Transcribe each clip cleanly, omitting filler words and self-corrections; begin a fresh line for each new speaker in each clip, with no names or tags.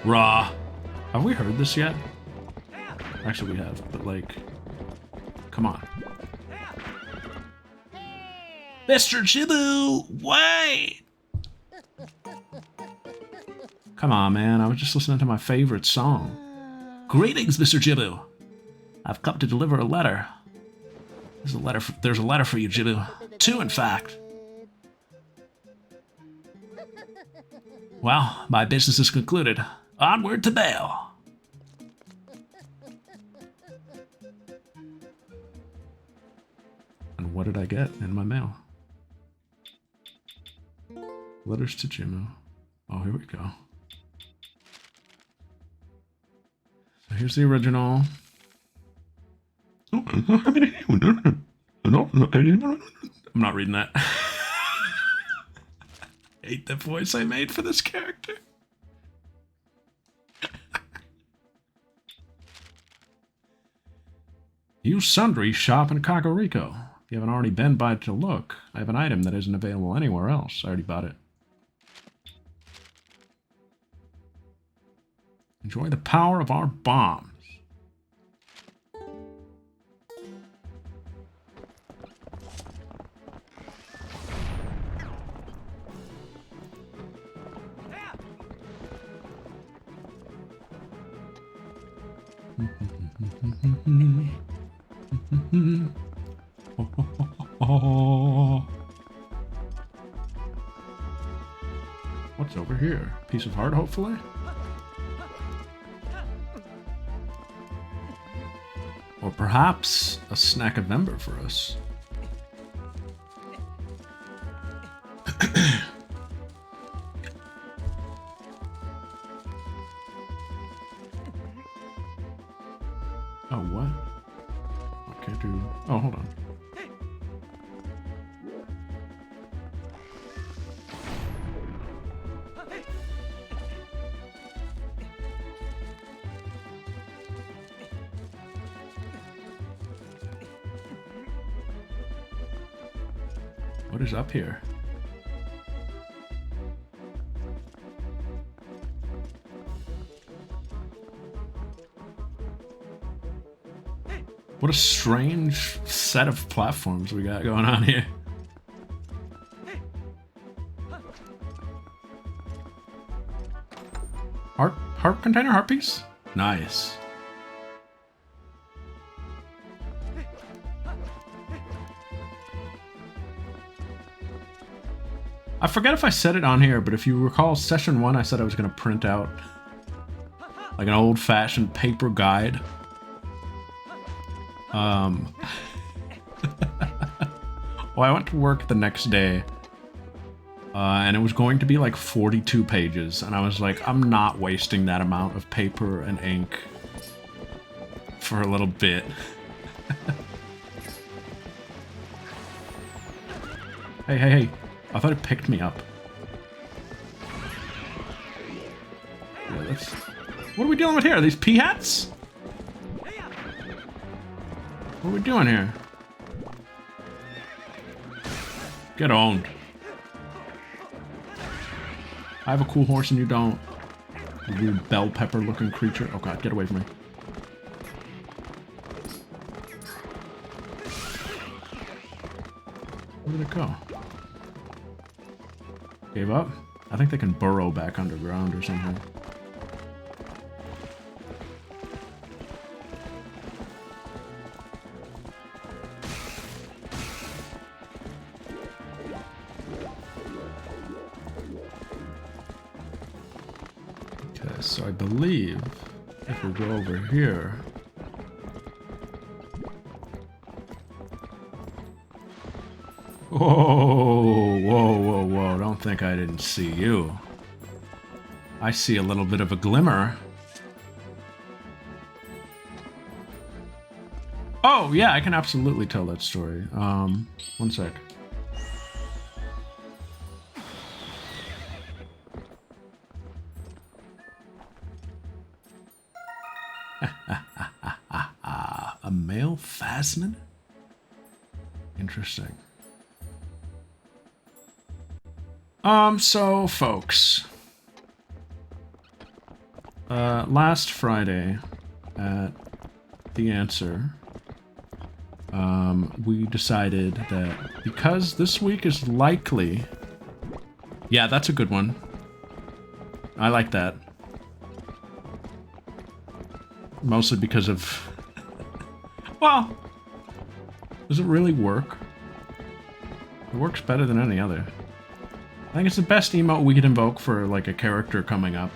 Raw. Have we heard this yet? Actually, we have, but like, come on. Mr. Jimmu, wait! Come on, man. I was just listening to my favorite song. Greetings, Mr. Jimmu. I've come to deliver a letter. There's a letter for you, Jimmu. Two, in fact. Well, my business is concluded. Onward to mail. And what did I get in my mail? Letters to Jimmu. Oh, here we go. So here's the original. I'm not reading that. I hate the voice I made for this character. You sundry shop in Kakariko. If you haven't already been by to look, I have an item that isn't available anywhere else. I already bought it. Enjoy the power of our bombs. What's over here? Piece of heart, hopefully? Or perhaps a snack of ember for us. Oh, what? I can't do... Oh, hold on. What is up here? What a strange set of platforms we got going on here. Harp container, harp piece? Nice. I forget if I said it on here, but if you recall session 1, I said I was going to print out like an old-fashioned paper guide. Well, I went to work the next day, and it was going to be like 42 pages, and I was like, I'm not wasting that amount of paper and ink for a little bit. Hey, hey, hey. I thought it picked me up. Yeah, that's... What are we dealing with here? Are these pea hats? What are we doing here? Get owned. I have a cool horse and you don't. You weird bell pepper looking creature. Oh god, get away from me. Where did it go? Gave up? I think they can burrow back underground or something. Okay, so I believe if we go over here... Whoa, whoa, whoa, whoa, don't think I didn't see you. I see a little bit of a glimmer. Oh, yeah, I can absolutely tell that story. One sec. A male phasmid? Interesting. So, folks. Last Friday at The Answer, we decided that because this week is likely... Yeah, that's a good one. I like that. Mostly because of... Well, does it really work? It works better than any other. I think it's the best emote we could invoke for, like, a character coming up.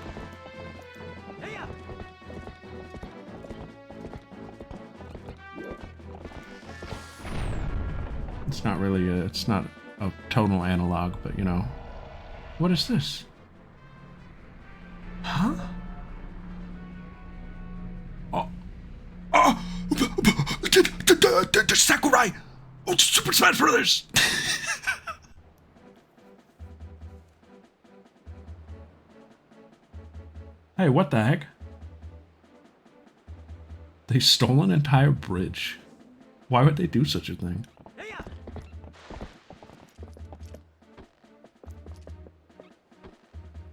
It's not really a... It's not a total analog, but, you know... What is this? Huh? Oh. Oh! Sakurai! Oh, Super Smash Brothers! Hey, what the heck? They stole an entire bridge. Why would they do such a thing?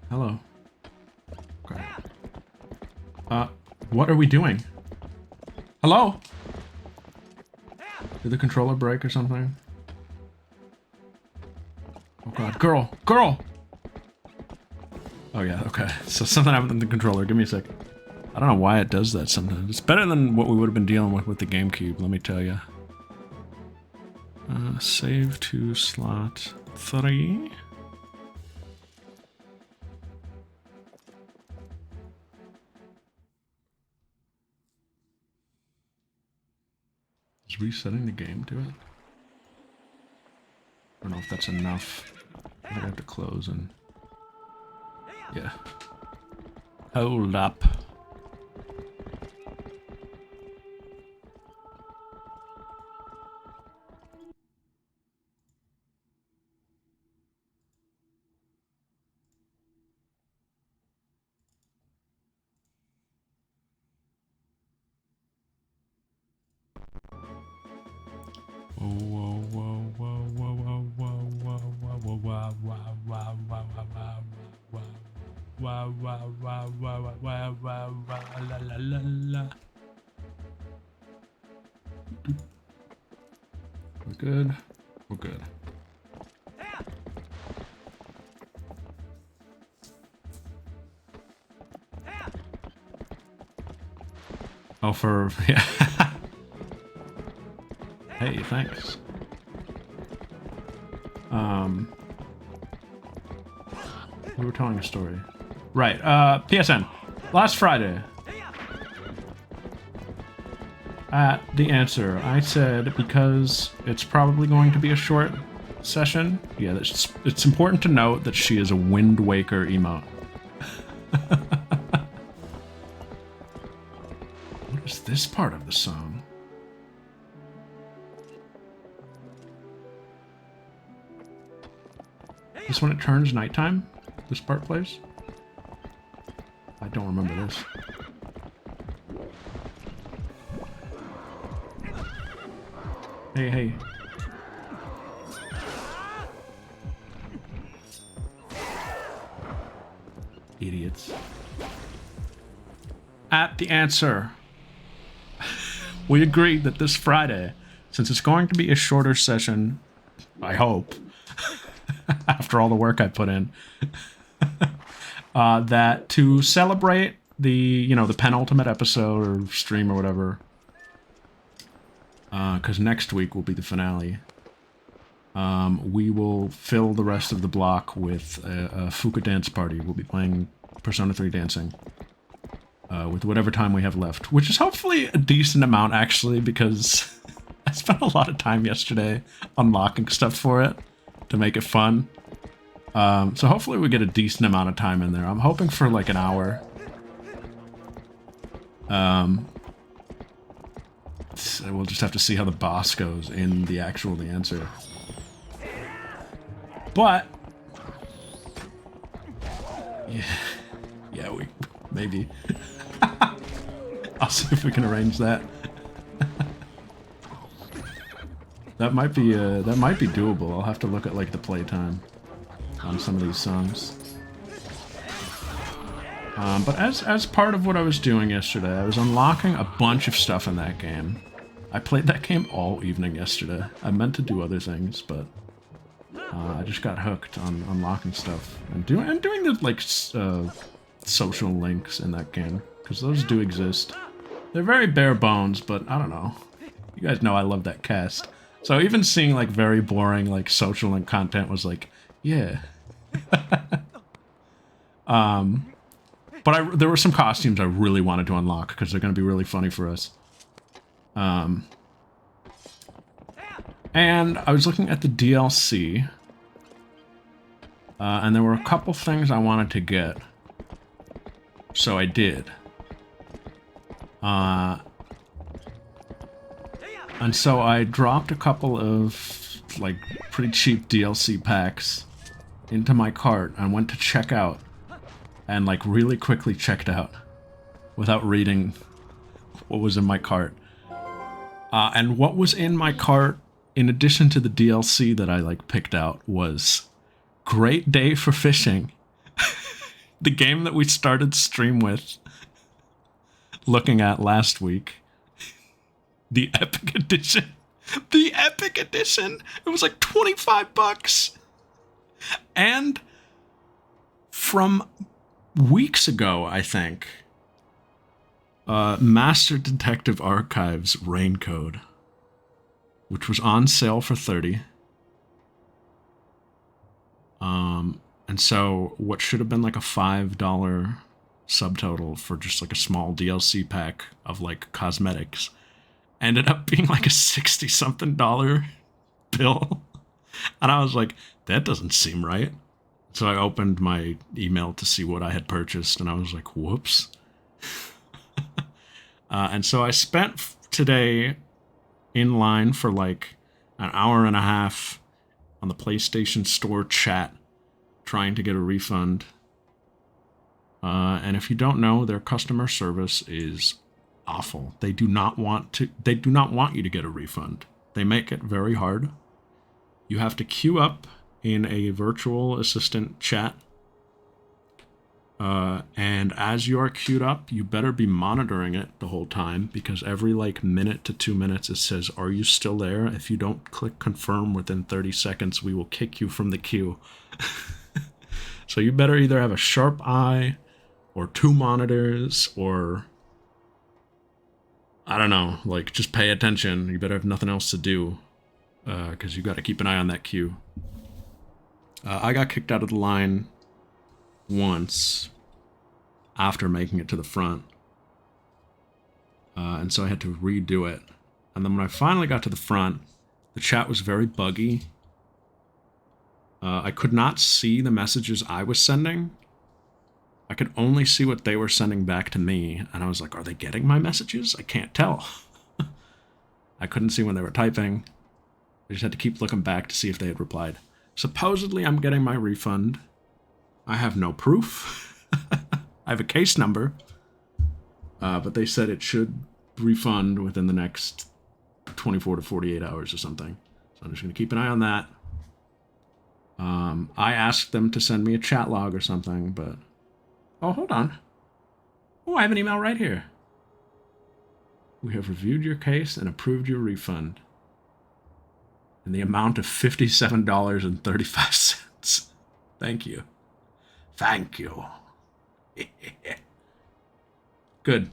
Hello. Okay. What are we doing? Hello? Did the controller break or something? Oh god, girl! Girl! Oh yeah, okay. So something happened in the controller. Give me a sec. I don't know why it does that sometimes. It's better than what we would have been dealing with the GameCube, let me tell you. Save to slot 3. Is resetting the game to it? I don't know if that's enough. I have to close and... Yeah. Hold up. We're good. We're good. Oh, for... Yeah. Hey, thanks. We were telling a story. Right, PSN. Last Friday. At The Answer, I said because it's probably going to be a short session. Yeah, it's important to note that she is a Wind Waker emote. What is this part of the song? This when it turns nighttime? This part plays? I don't remember this. Hey, hey. Idiots. At The Answer. We agreed that this Friday, since it's going to be a shorter session, I hope, after all the work I put in, that to celebrate the, you know, the penultimate episode or stream or whatever, because next week will be the finale, we will fill the rest of the block with a Fuka dance party. We'll be playing Persona 3 dancing with whatever time we have left, which is hopefully a decent amount, actually, because I spent a lot of time yesterday unlocking stuff for it to make it fun. So hopefully we get a decent amount of time in there. I'm hoping for like an hour. So we'll just have to see how the boss goes in the actual The Answer. But yeah, we maybe. I'll see if we can arrange that. That might be doable. I'll have to look at like the playtime on some of these songs. But as part of what I was doing yesterday, I was unlocking a bunch of stuff in that game. I played that game all evening yesterday. I meant to do other things, but I just got hooked on unlocking stuff and doing the like social links in that game, because those do exist. They're very bare bones, but I don't know. You guys know I love that cast. So even seeing like very boring like social link content was like, yeah. But there were some costumes I really wanted to unlock because they're going to be really funny for us. And I was looking at the DLC, and there were a couple things I wanted to get. So I did. And so I dropped a couple of, like, pretty cheap DLC packs into my cart and went to check out. And, like, really quickly checked out without reading what was in my cart. And what was in my cart, in addition to the DLC that I, like, picked out, was Great Day for Fishing. The game that we started stream with, looking at last week. The Epic Edition. The Epic Edition! It was like 25 bucks! And from weeks ago, I think, Master Detective Archives Raincode, which was on sale for $30. And so what should have been like a $5 subtotal for just like a small DLC pack of like cosmetics ended up being like a $60-something bill. And I was like, that doesn't seem right. So I opened my email to see what I had purchased, and I was like, whoops. And so I spent today in line for like an hour and a half on the PlayStation Store chat trying to get a refund. And if you don't know, their customer service is awful. They do not want you to get a refund. They make it very hard. You have to queue up in a virtual assistant chat. And as you are queued up, you better be monitoring it the whole time, because every like minute to 2 minutes it says, are you still there? If you don't click confirm within 30 seconds, we will kick you from the queue. So you better either have a sharp eye or 2 monitors, or I don't know, like just pay attention. You better have nothing else to do, because you got to keep an eye on that queue. I got kicked out of the line once after making it to the front. And so I had to redo it. And then when I finally got to the front, the chat was very buggy. I could not see the messages I was sending. I could only see what they were sending back to me. And I was like, are they getting my messages? I can't tell. I couldn't see when they were typing. I just had to keep looking back to see if they had replied. Supposedly, I'm getting my refund. I have no proof. I have a case number. But they said it should refund within the next 24 to 48 hours or something. So I'm just going to keep an eye on that. I asked them to send me a chat log or something, but... Oh, hold on. Oh, I have an email right here. We have reviewed your case and approved your refund in the amount of $57.35. Thank you. Thank you. Good.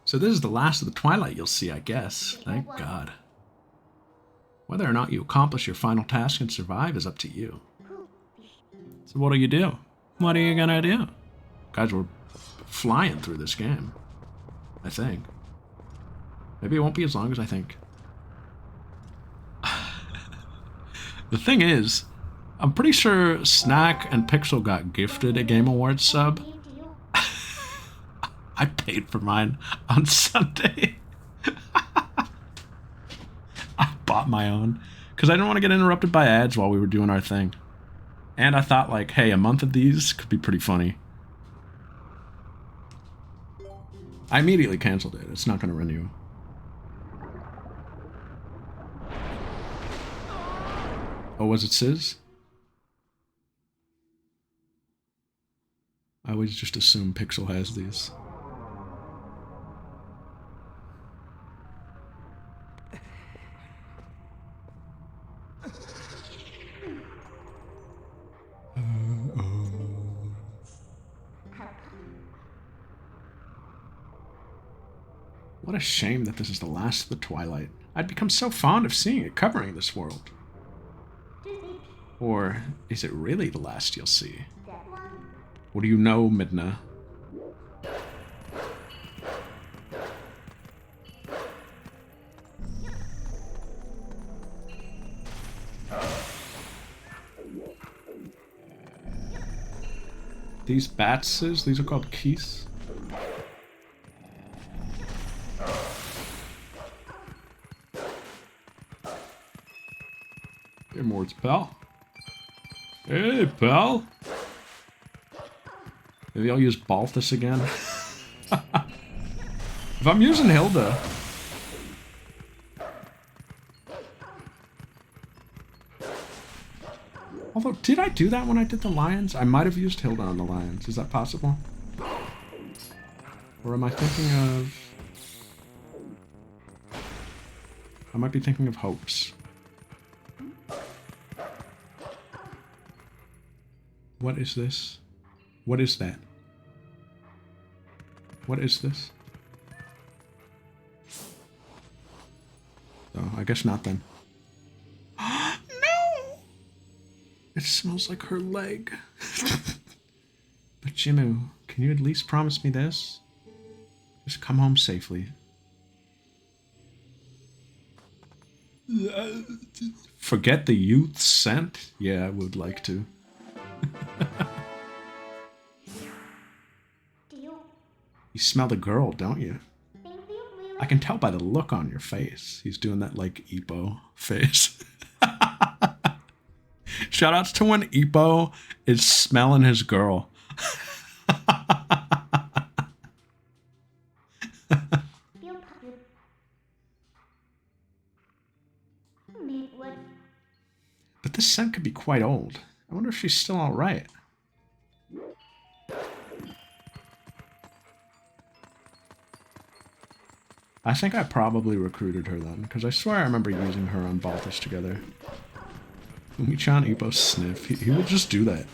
So this is the last of the Twilight you'll see, I guess. Thank God. Whether or not you accomplish your final task and survive is up to you. So what do you do? What are you gonna do? Guys, we're flying through this game, I think. Maybe it won't be as long as I think. The thing is, I'm pretty sure Snack and Pixel got gifted a Game Awards sub. I paid for mine on Sunday. I bought my own because I didn't want to get interrupted by ads while we were doing our thing. And I thought, like, hey, a month of these could be pretty funny. I immediately canceled it. It's not going to renew. Oh, was it Sizz? I always just assume Pixel has these. What a shame that this is the last of the Twilight. I'd become so fond of seeing it covering this world. Or is it really the last you'll see? What do you know, Midna? These batses, these are called keys. Hey, Mord's pal. Hey, pal. Maybe I'll use Balthus again. If I'm using Hilda. Although, did I do that when I did the lions? I might have used Hilda on the lions. Is that possible? Or am I thinking of... I might be thinking of Hopes. What is this? What is that? What is this? Oh, I guess not then. No! It smells like her leg. But Jimmu, can you at least promise me this? Just come home safely. Forget the youth scent? Yeah, I would like to. You smell the girl, don't you? I can tell by the look on your face. He's doing that, like, Ippo face. Shoutouts to when Ippo is smelling his girl. But this scent could be quite old. I wonder if she's still alright. I think I probably recruited her then, because I swear I remember using her on Balthus together. Umi-chan Ippo sniff. He would just do that.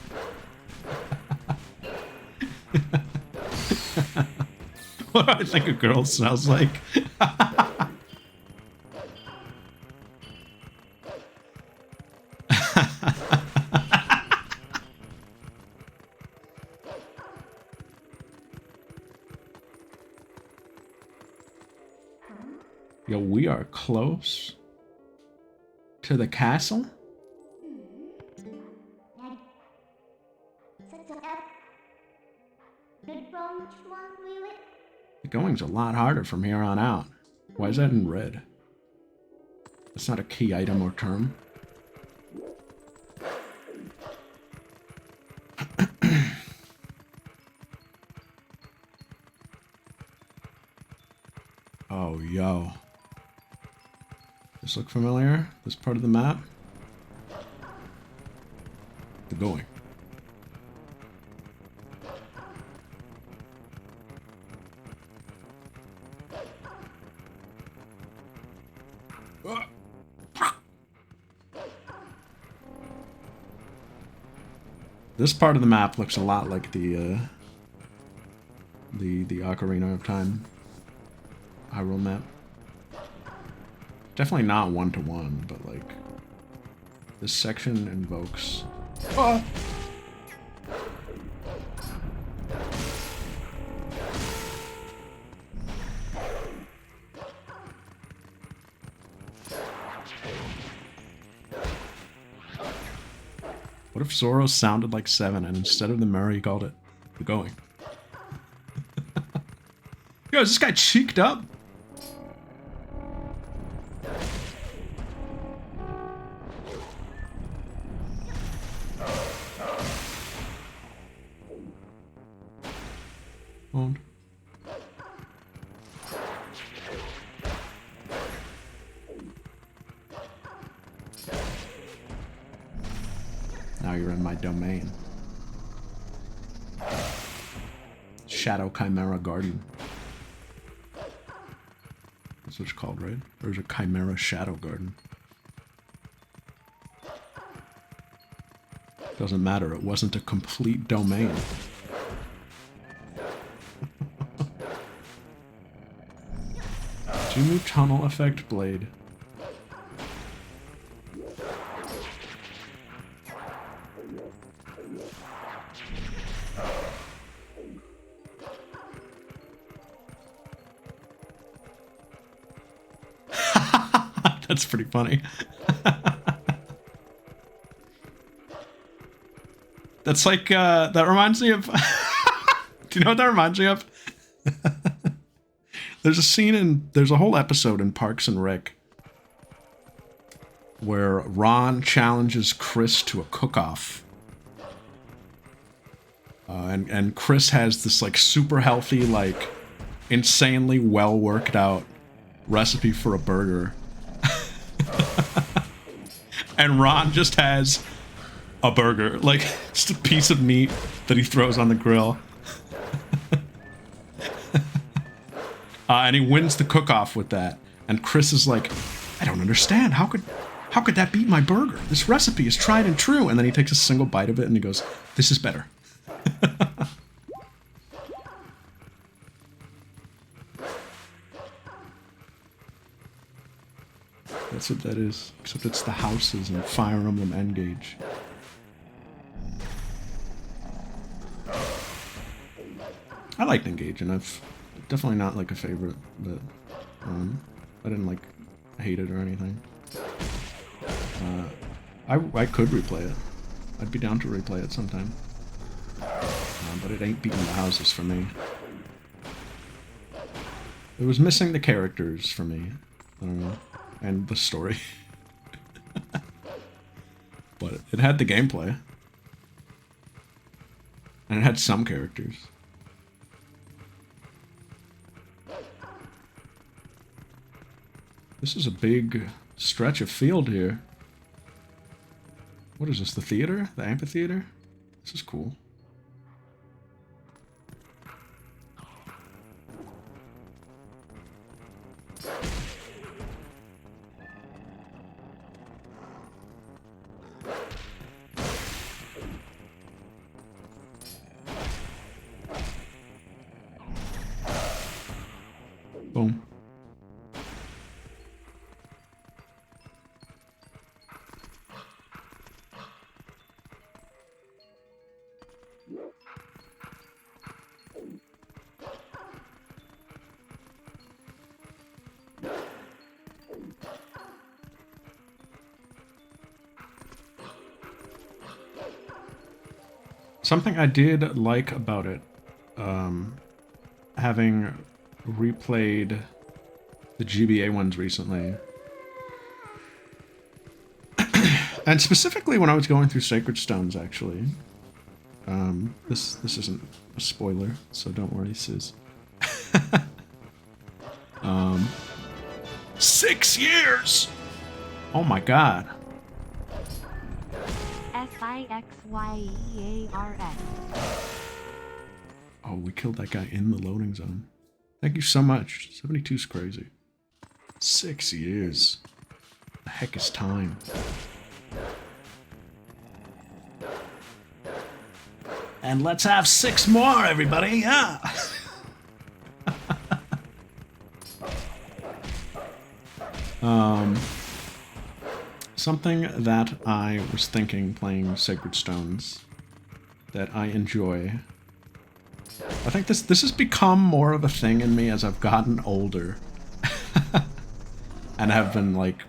What do I think a girl smells like? Yo, we are close to the castle? The going's a lot harder from here on out. Why is that in red? That's not a key item or term. Oh, yo. This look familiar? This part of the map? The going. This part of the map looks a lot like the Ocarina of Time Hyrule map. Definitely not one-to-one, but like this section invokes. Oh! What if Zoro sounded like 7 and instead of the Murray he called it the going? Yo, is this guy cheeked up? Hold. Now you're in my domain. Shadow Chimera Garden. That's what it's called, right? There's a Chimera Shadow Garden. Doesn't matter, it wasn't a complete domain. Jimmu Tunnel Effect Blade. That's pretty funny. That's like, that reminds me of... Do you know what that reminds me of? There's a scene in... There's a whole episode in Parks and Rec where Ron challenges Chris to a cook-off. And Chris has this, like, super healthy, like, insanely well-worked out recipe for a burger. And Ron just has a burger, like just a piece of meat that he throws on the grill. And he wins the cook-off with that. And Chris is like, I don't understand. How could that beat my burger? This recipe is tried and true. And then he takes a single bite of it and he goes, this is better. That's what that is. Except it's the houses in Fire Emblem Engage. I liked Engage, and I've definitely not like a favorite, but I didn't like hate it or anything. I could replay it. I'd be down to replay it sometime. But it ain't beating the houses for me. It was missing the characters for me. I don't know. And the story. But it had the gameplay. And it had some characters. This is a big stretch of field here. What is this, the theater? The amphitheater? This is cool. Boom. Something I did like about it, having replayed the GBA ones recently, and specifically when I was going through Sacred Stones, actually. This isn't a spoiler, so don't worry, Sis. 6 years! Oh my god.
Sixyars.
Oh, we killed that guy in the loading zone. Thank you so much. 72's crazy. 6 years. The heck is time? And let's have 6 more, everybody, yeah! Something that I was thinking playing Sacred Stones that I enjoy. I think this has become more of a thing in me as I've gotten older. And have been, like,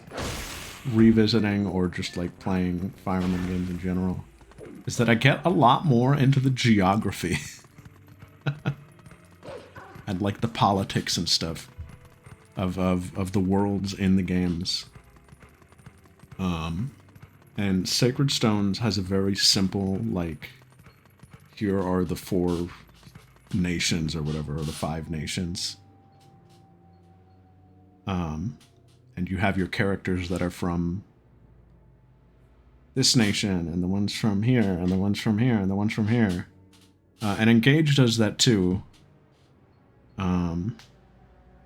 revisiting or just, like, playing Fire Emblem games in general. Is that I get a lot more into the geography. And, like, the politics and stuff of the worlds in the games. And Sacred Stones has a very simple, like, here are the 4 nations or whatever, or the 5 nations. And you have your characters that are from this nation, and the ones from here, and the ones from here, and the ones from here. And Engage does that too. And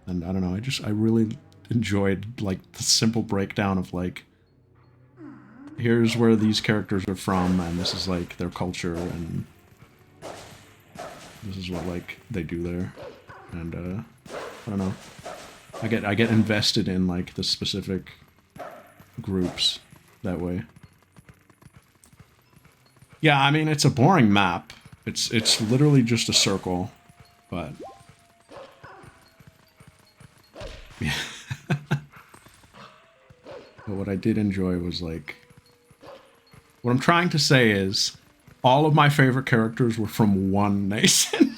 I don't know, I really enjoyed, like, the simple breakdown of, like, here's where these characters are from, and this is, like, their culture, and this is what, like, they do there. And, I don't know. I get invested in, like, the specific groups that way. Yeah, I mean, it's a boring map. It's literally just a circle, but... yeah. But what I did enjoy was, like... what I'm trying to say is, all of my favorite characters were from one nation.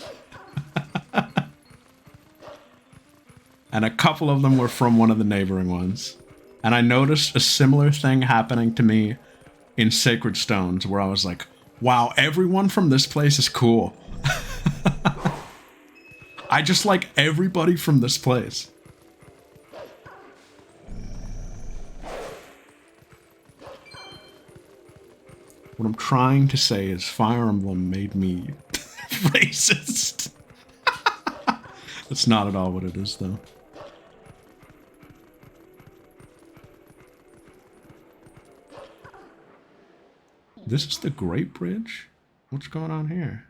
And a couple of them were from one of the neighboring ones. And I noticed a similar thing happening to me in Sacred Stones, where I was like, wow, everyone from this place is cool. I just like everybody from this place. What I'm trying to say is Fire Emblem made me racist. That's not at all what it is, though. This is the Great Bridge? What's going on here?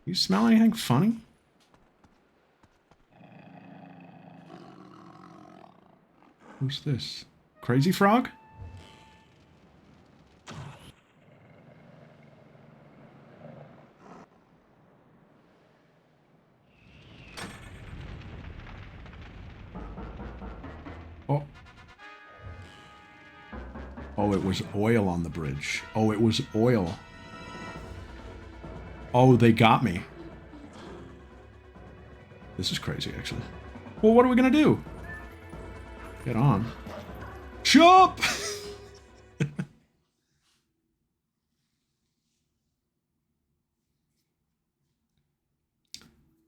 You smell anything funny? Who's this? Crazy Frog? Oh. Oh, it was oil on the bridge. Oh, it was oil. Oh, they got me. This is crazy, actually. Well, what are we gonna do? Get on. Jump!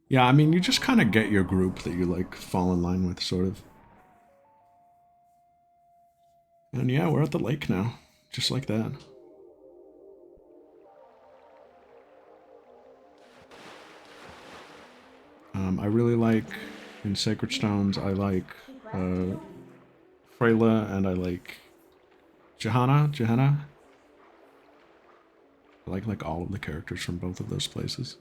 Yeah, I mean, you just kind of get your group that you, like, fall in line with, sort of. And yeah, we're at the lake now. Just like that. I really like, in Sacred Stones, I like Freyla, and I like Johanna. I like all of the characters from both of those places.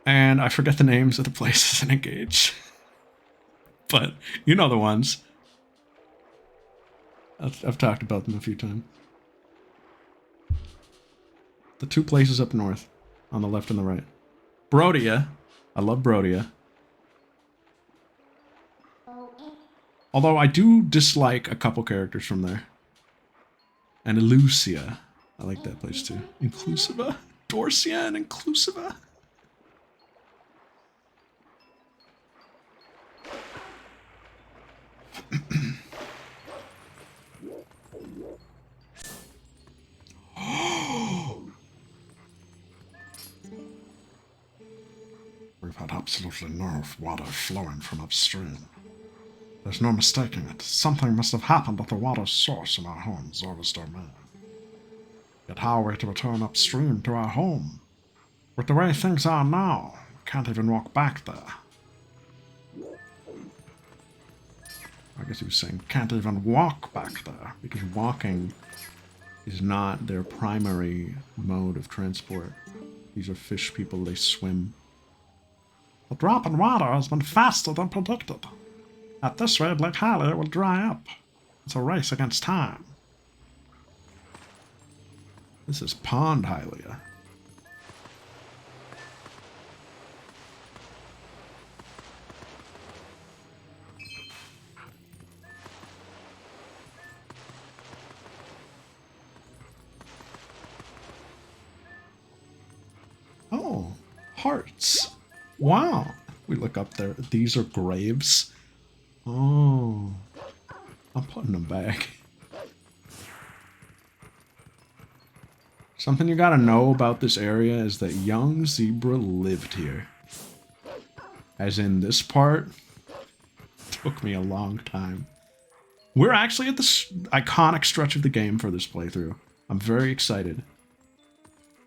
And I forget the names of the places in Engage. But you know the ones. I've talked about them a few times. The two places up north, on the left and the right. Brodia. I love Brodia. Although I do dislike a couple characters from there. And Elucia. I like that place too. Inclusiva. Dorcia and Inclusiva. We've had absolutely no water flowing from upstream. There's no mistaking it. Something must have happened at the water source in our home, Zorva's domain. Yet how are we to return upstream to our home? With the way things are now, we can't even walk back there. I guess he was saying can't even walk back there, because walking is not their primary mode of transport. These are fish people, they swim. The drop in water has been faster than predicted. At this rate, Lake Hylia will dry up. It's a race against time. This is Pond Hylia. Oh, hearts. Wow. We look up there. These are graves. Oh. I'm putting them back. Something you gotta know about this area is that young Zebra lived here. As in, this part took me a long time We're actually at this iconic stretch of the game for this playthrough. I'm very excited.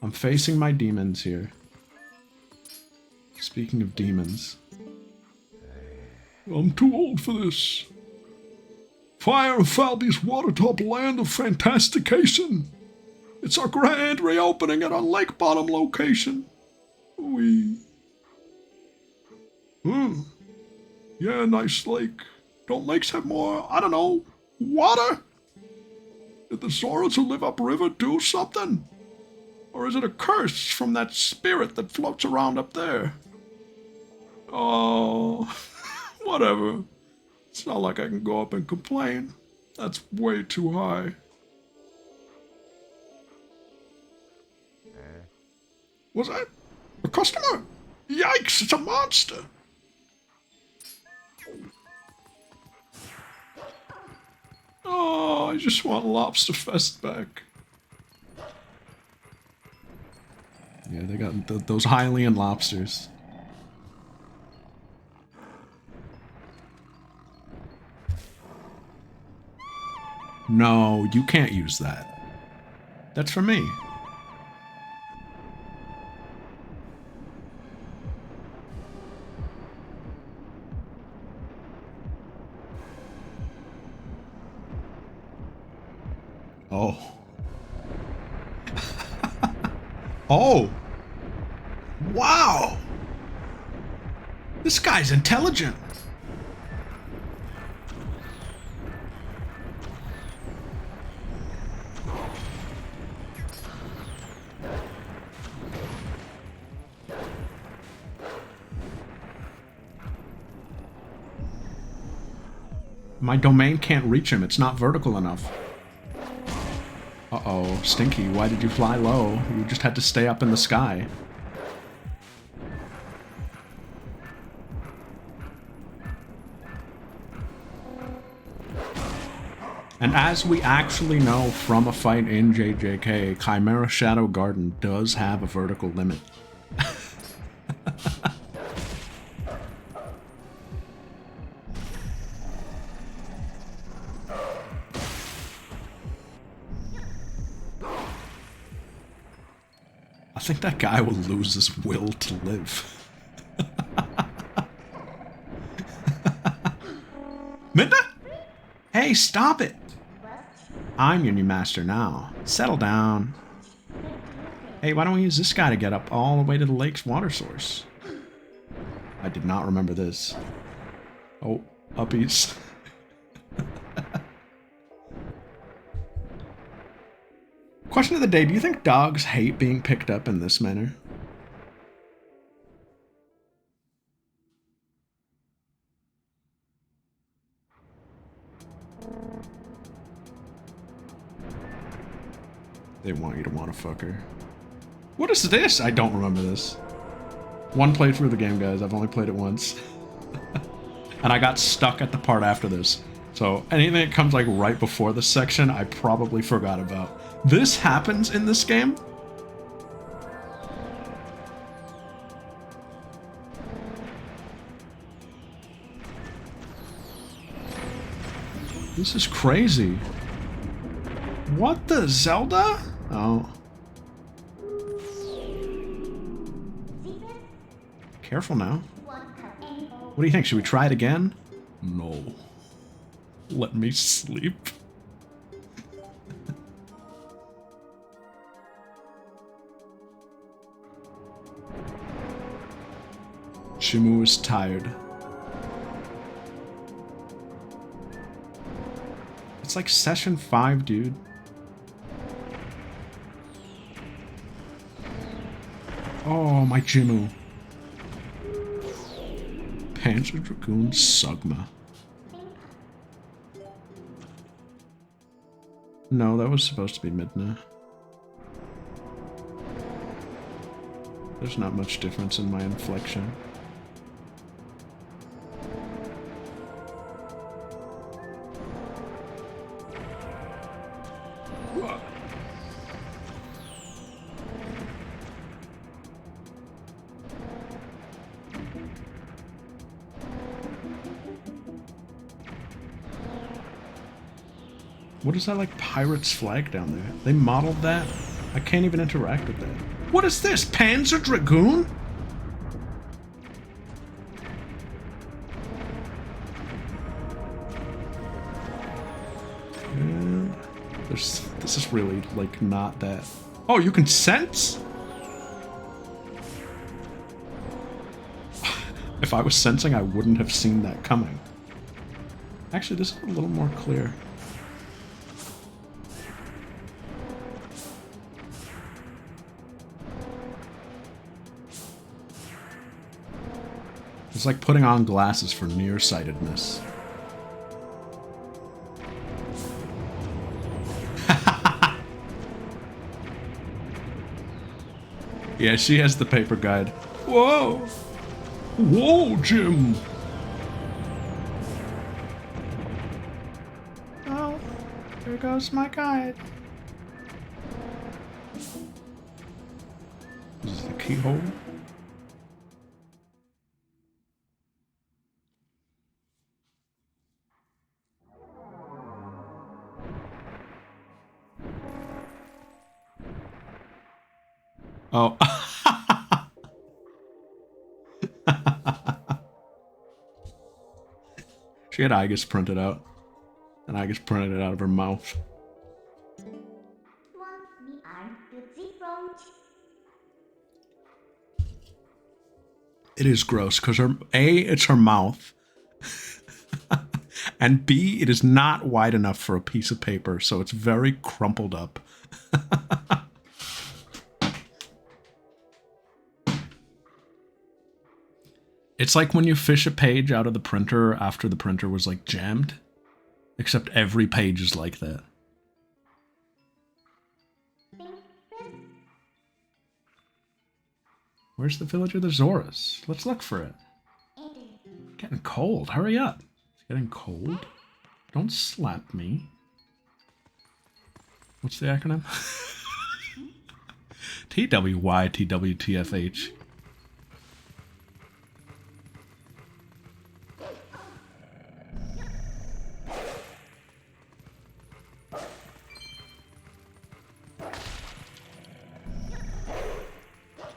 I'm facing my demons here. Speaking of demons. I'm too old for this. Fire and Falby's watertop land of fantastication. It's our grand reopening at our lake bottom location. Yeah, nice lake. Don't lakes have more, I don't know, water? Did the Zoras who live upriver do something? Or is it a curse from that spirit that floats around up there? Oh, whatever. It's not like I can go up and complain. That's way too high. Was that a customer? Yikes, it's a monster! Oh, I just want Lobster Fest back. Yeah, they got those Hylian lobsters. No, you can't use that. That's for me. Oh. Oh. Wow. This guy's intelligent. My domain can't reach him. It's not vertical enough. Uh-oh. Stinky, why did you fly low? You just had to stay up in the sky. And as we actually know from a fight in JJK, Chimera Shadow Garden does have a vertical limit. I think that guy will lose his will to live. Midna? Hey, stop it! I'm your new master now. Settle down. Hey, why don't we use this guy to get up all the way to the lake's water source? I did not remember this. Oh, uppies. Question of the day, do you think dogs hate being picked up in this manner? They want you to want to fuck her. What is this? I don't remember this. One playthrough of the game, guys. I've only played it once. And I got stuck at the part after this. So anything that comes like right before this section, I probably forgot about. This happens in this game? This is crazy. What the Zelda? Oh. Careful now. What do you think? Should we try it again? No. Let me sleep. Jimmu is tired. It's like session 5, dude. Oh, my Jimmu. Panzer Dragoon Sugma. No, that was supposed to be Midna. There's not much difference in my inflection. What is that, like, pirate's flag down there? They modeled that? I can't even interact with that. What is this? Panzer Dragoon? And this is really, like, not that... Oh, you can sense? If I was sensing, I wouldn't have seen that coming. Actually, this is a little more clear. It's like putting on glasses for nearsightedness. Yeah, she has the paper guide. Whoa! Whoa, Jim! Oh, there goes my guide. This is the keyhole. Oh. She had Igus printed out. And Igus printed it out of her mouth. It is gross, because A, it's her mouth. And B, it is not wide enough for a piece of paper, so it's very crumpled up. It's like when you fish a page out of the printer after the printer was, like, jammed. Except every page is like that. Where's the village of the Zoras? Let's look for it. It's getting cold. Hurry up. It's getting cold. Don't slap me. What's the acronym? TWYTWTFH.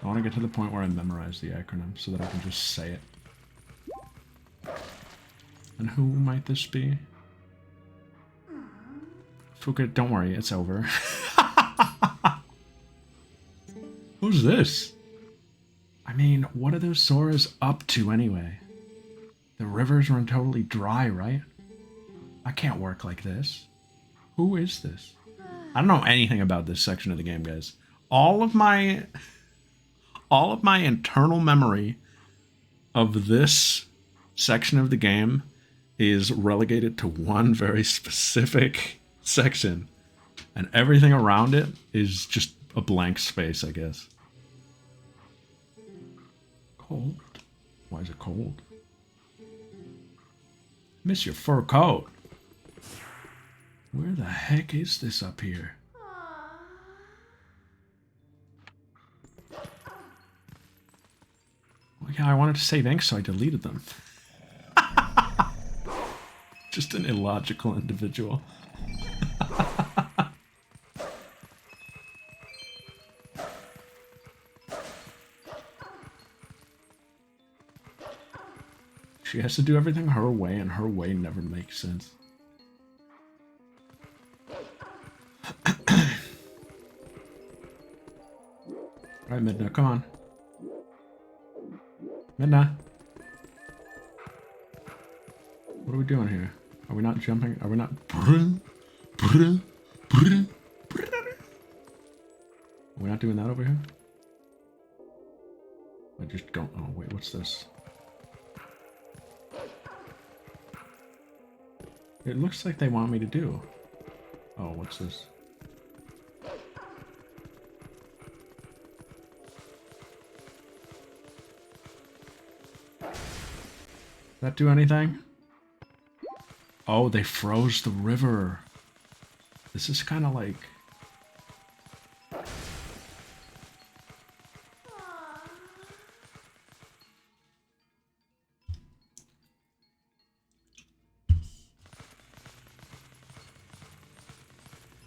I want to get to the point where I memorize the acronym so that I can just say it. And who might this be? Fuka, don't worry, it's over. Who's this? I mean, what are those Zoras up to anyway? The rivers run totally dry, right? I can't work like this. Who is this? I don't know anything about this section of the game, guys. All of my internal memory of this section of the game is relegated to one very specific section, and everything around it is just a blank space, I guess. Cold? Why is it cold? Miss your fur coat. Where the heck is this up here? Well, yeah, I wanted to save ink, so I deleted them. Just an illogical individual. She has to do everything her way, and her way never makes sense. Alright, Midna, come on. Midna. What are we doing here? Are we not jumping? Are we not... Are we not doing that over here? I just don't... Oh, wait, what's this? It looks like they want me to do. Oh, what's this? Does that do anything? Oh, they froze the river. This is kind of like...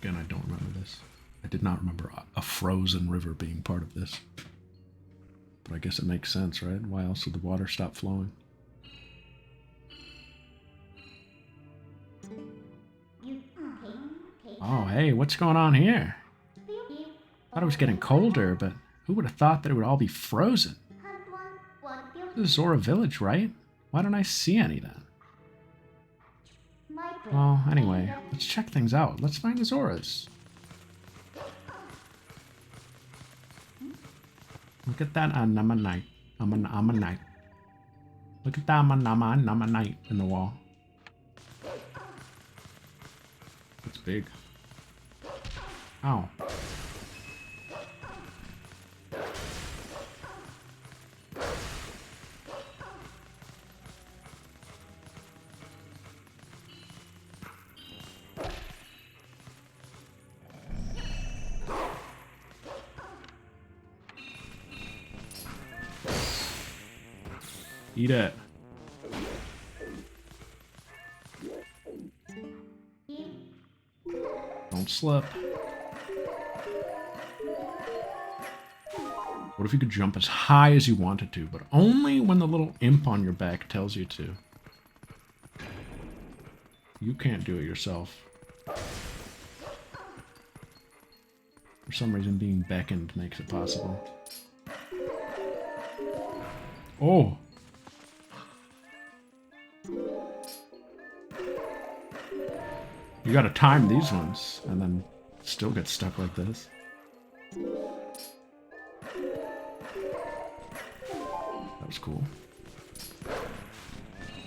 Again, I don't remember this. I did not remember a frozen river being part of this. But I guess it makes sense, right? Why else would the water stop flowing? Oh, hey, what's going on here? Thought it was getting colder, but who would have thought that it would all be frozen? This is Zora Village, right? Why don't I see any then? Well, anyway, let's check things out. Let's find the Zoras. Look at that Namanite. Amanite. Look at that Namanite in the wall. It's big. Ow. Eat it. Don't slip. What if you could jump as high as you wanted to, but only when the little imp on your back tells you to? You can't do it yourself. For some reason, being beckoned makes it possible. Oh! You gotta time these ones, and then still get stuck like this. That was cool.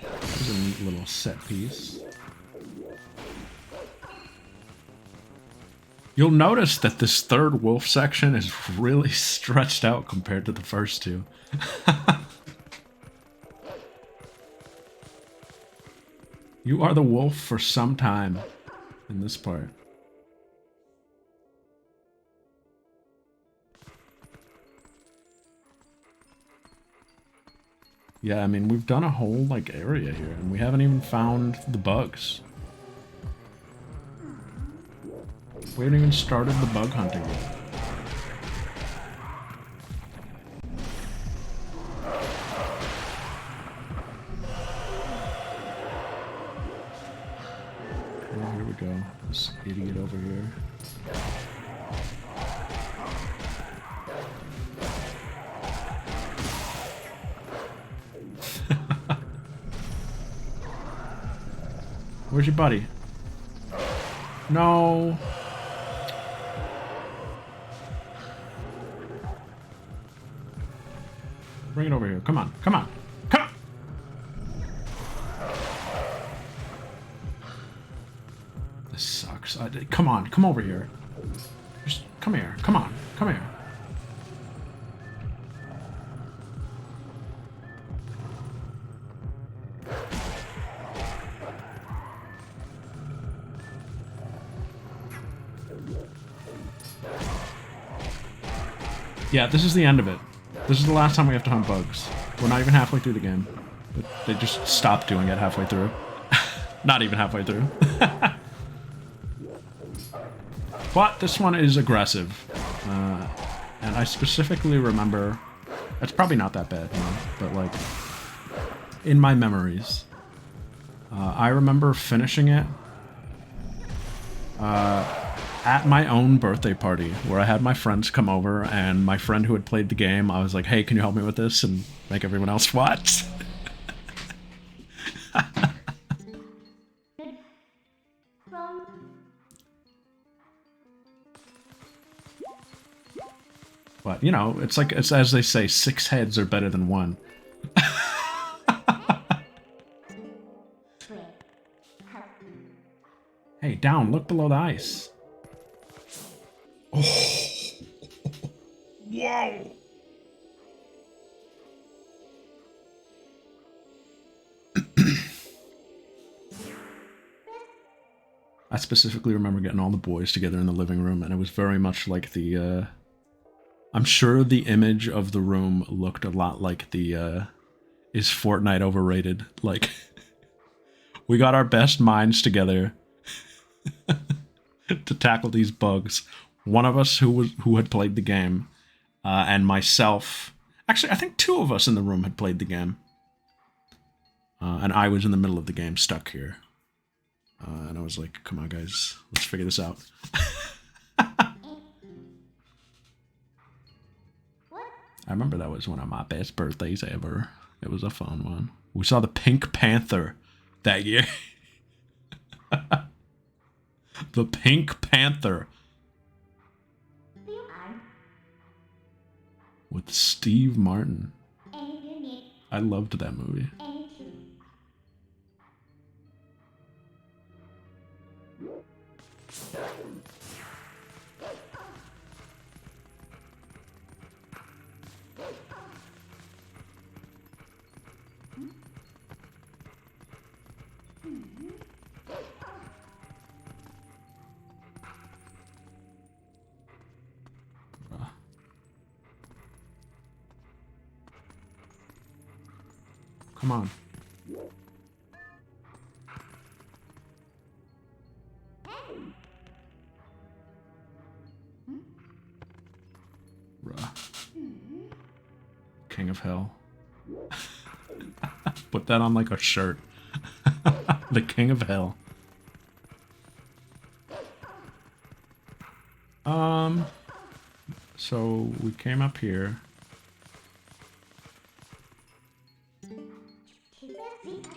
That was a neat little set piece. You'll notice that this third wolf section is really stretched out compared to the first two. You are the wolf for some time in this part. Yeah, I mean, we've done a whole, like, area here, and we haven't even found the bugs. We haven't even started the bug hunting yet. Oh, here we go. This idiot over here. Where's your buddy? No. Bring it over here. Come on. Come on. Come on. This sucks. Come on. Come over here. Just come here. Come on. Come here. Yeah, this is the end of it. This is the last time we have to hunt bugs. We're not even halfway through the game. They just stopped doing it halfway through. Not even halfway through. But this one is aggressive. And I specifically remember... It's probably not that bad, you know, but like... In my memories. I remember finishing it... at my own birthday party, where I had my friends come over, and my friend who had played the game, I was like, hey, can you help me with this? And make everyone else watch. But, you know, it's like, it's as they say, 6 heads are better than 1. Hey, down, look below the ice. Oh. Wow. I specifically remember getting all the boys together in the living room, and it was very much like the, I'm sure the image of the room looked a lot like the, is Fortnite overrated? Like, we got our best minds together. to tackle these bugs. One of us who had played the game, and myself. Actually, I think two of us in the room had played the game. And I was in the middle of the game, stuck here. And I was like, come on, guys, let's figure this out. I remember that was one of my best birthdays ever. It was a fun one. We saw the Pink Panther that year. The Pink Panther. With Steve Martin. I loved that movie. Come on. King of Hell. Put that on like a shirt. The King of Hell. So we came up here.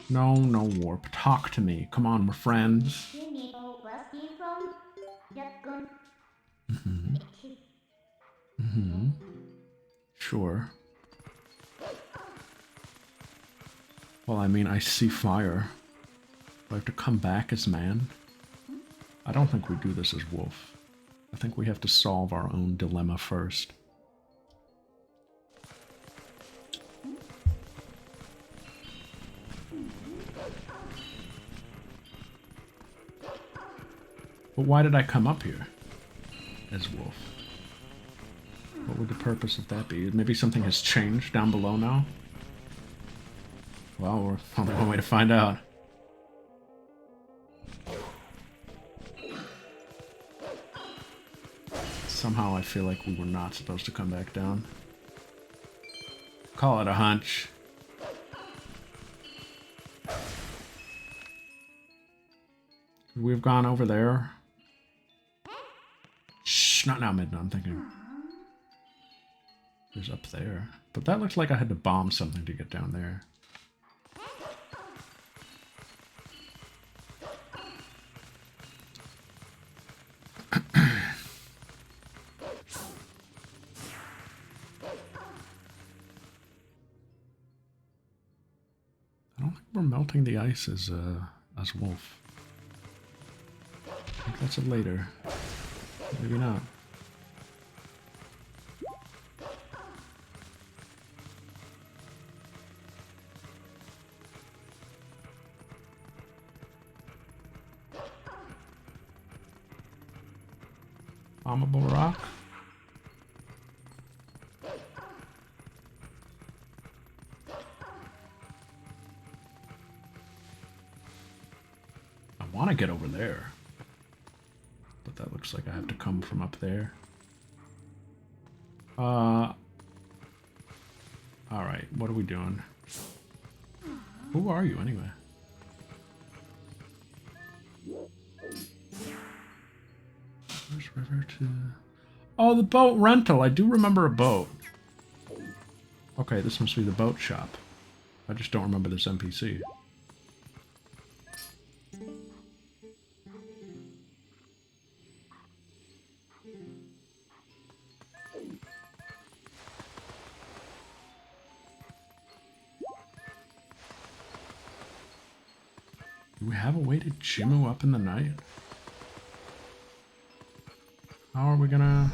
No, no warp. Talk to me. Come on, we're friends. Mm-hmm. Mm-hmm. Sure. Well, I mean, I see fire. Do I have to come back as man? I don't think we do this as wolf. I think we have to solve our own dilemma first. But why did I come up here as wolf? What would the purpose of that be? Maybe something has changed down below now? Well, we're only one way to find out. Somehow I feel like we were not supposed to come back down. Call it a hunch. Could we have gone over there? Shh, not now, Midna. I'm thinking. There's up there. But that looks like I had to bomb something to get down there. I don't think we're melting the ice as wolf. I think that's a later. Maybe not. Bombable rock. I want to get over there. But that looks like I have to come from up there. Alright, what are we doing? Who are you, anyway? Where's river to... Oh, the boat rental! I do remember a boat. Okay, this must be the boat shop. I just don't remember this NPC. Do we have a way to Jimmu up in the night? How are we gonna...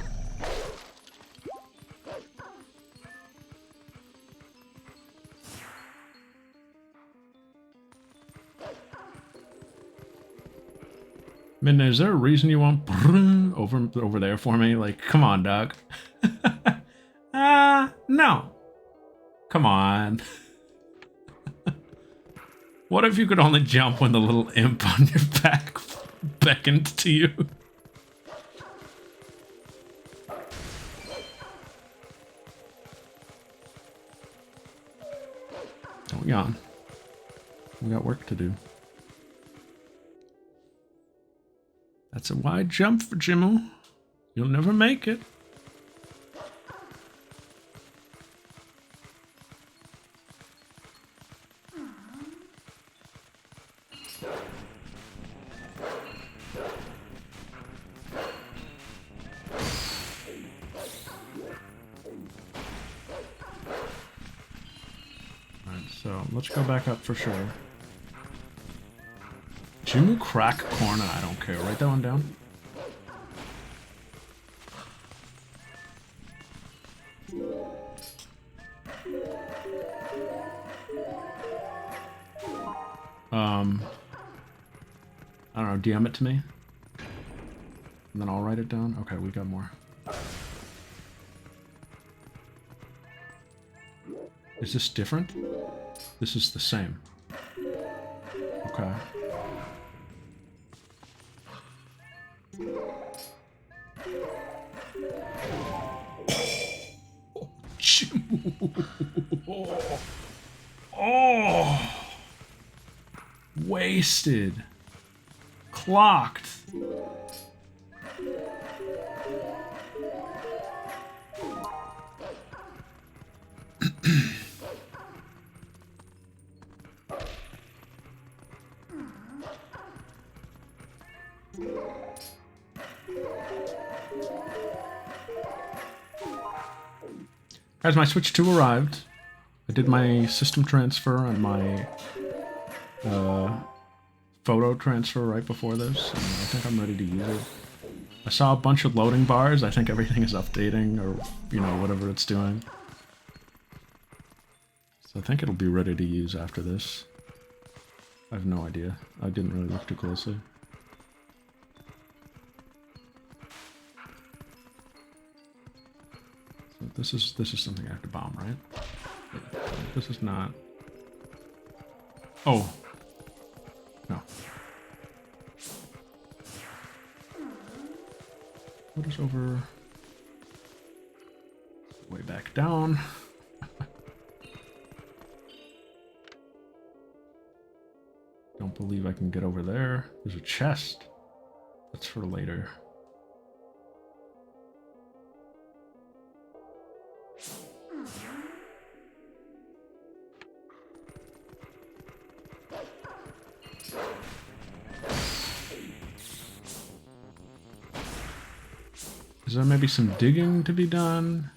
Midna, is there a reason you want over there for me? Like, come on, dog. No. Come on. What if you could only jump when the little imp on your back beckoned to you? Don't yawn. We got work to do. That's a wide jump for Jimmu. You'll never make it. So let's go back up for sure. Jimmu crack corner, I don't care. Write that one down. I don't know, DM it to me. And then I'll write it down. Okay, we got more. Is this different? This is the same. Okay. Oh, Jimmu. Oh. Wasted. Clocked. Guys, my Switch 2 arrived. I did my system transfer and my photo transfer right before this, and I think I'm ready to use it. I saw a bunch of loading bars. I think everything is updating, or, you know, whatever it's doing. So I think it'll be ready to use after this. I have no idea. I didn't really look too closely. So this is something I have to bomb, right? Yeah. This is not... Oh. No. What is over... way back down? Don't believe I can get over there. There's a chest. That's for later. Is there maybe some digging to be done?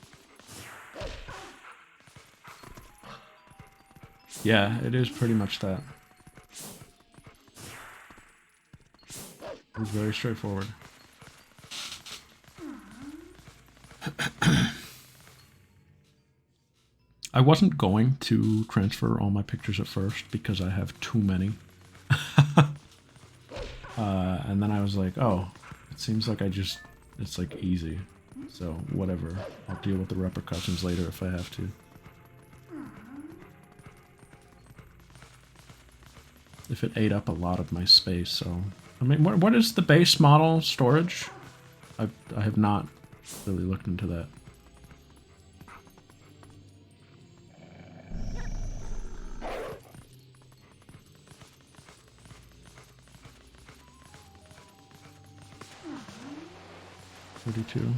Yeah, it is pretty much that. It was very straightforward. I wasn't going to transfer all my pictures at first because I have too many. And then I was like, oh, it seems like it's like easy. So whatever, I'll deal with the repercussions later if I have to. If it ate up a lot of my space, so... I mean, what is the base model storage? I have not really looked into that. $32.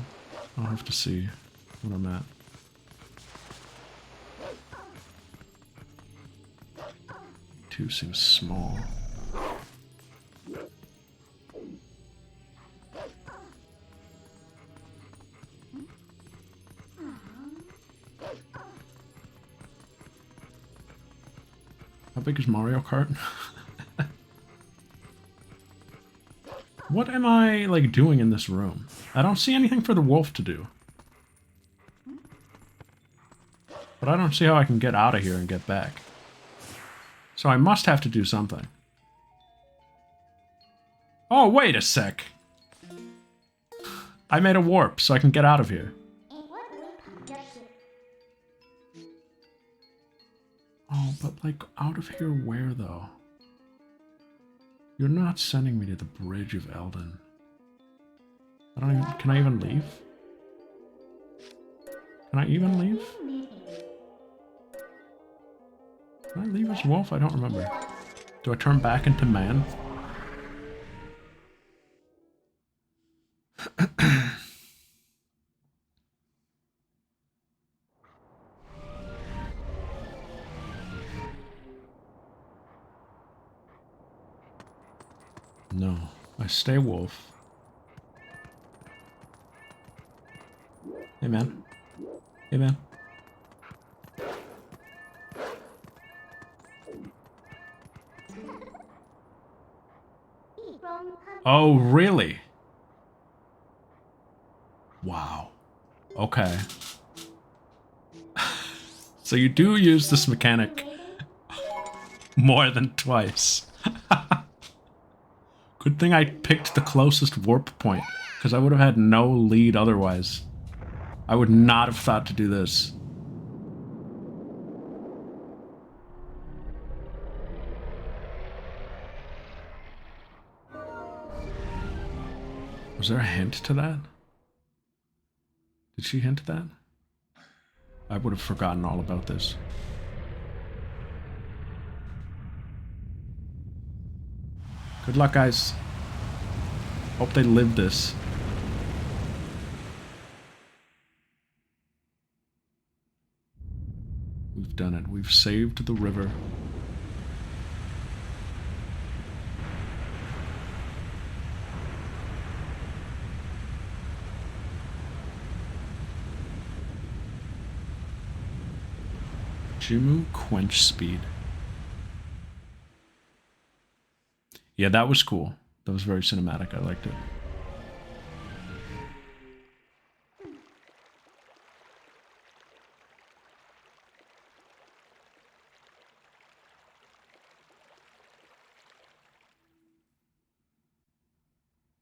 I'll have to see what I'm at. $2 seems small. How big is Mario Kart? What am I, like, doing in this room? I don't see anything for the wolf to do. But I don't see how I can get out of here and get back. So I must have to do something. Oh, wait a sec. I made a warp so I can get out of here. Oh, but, like, out of here where, though? You're not sending me to the Bridge of Eldin. I don't even... Can I even leave? Can I even leave? Did I leave as wolf? I don't remember. Do I turn back into man? No, I stay wolf. Hey, man. Hey, man. Oh, really? Wow. Okay. So you do use this mechanic more than twice. Good thing I picked the closest warp point, because I would have had no lead otherwise. I would not have thought to do this. Was there a hint to that? Did she hint at that? I would have forgotten all about this. Good luck, guys. Hope they live this. We've done it. We've saved the river. Jimmu quench speed. Yeah, that was cool. That was very cinematic. I liked it.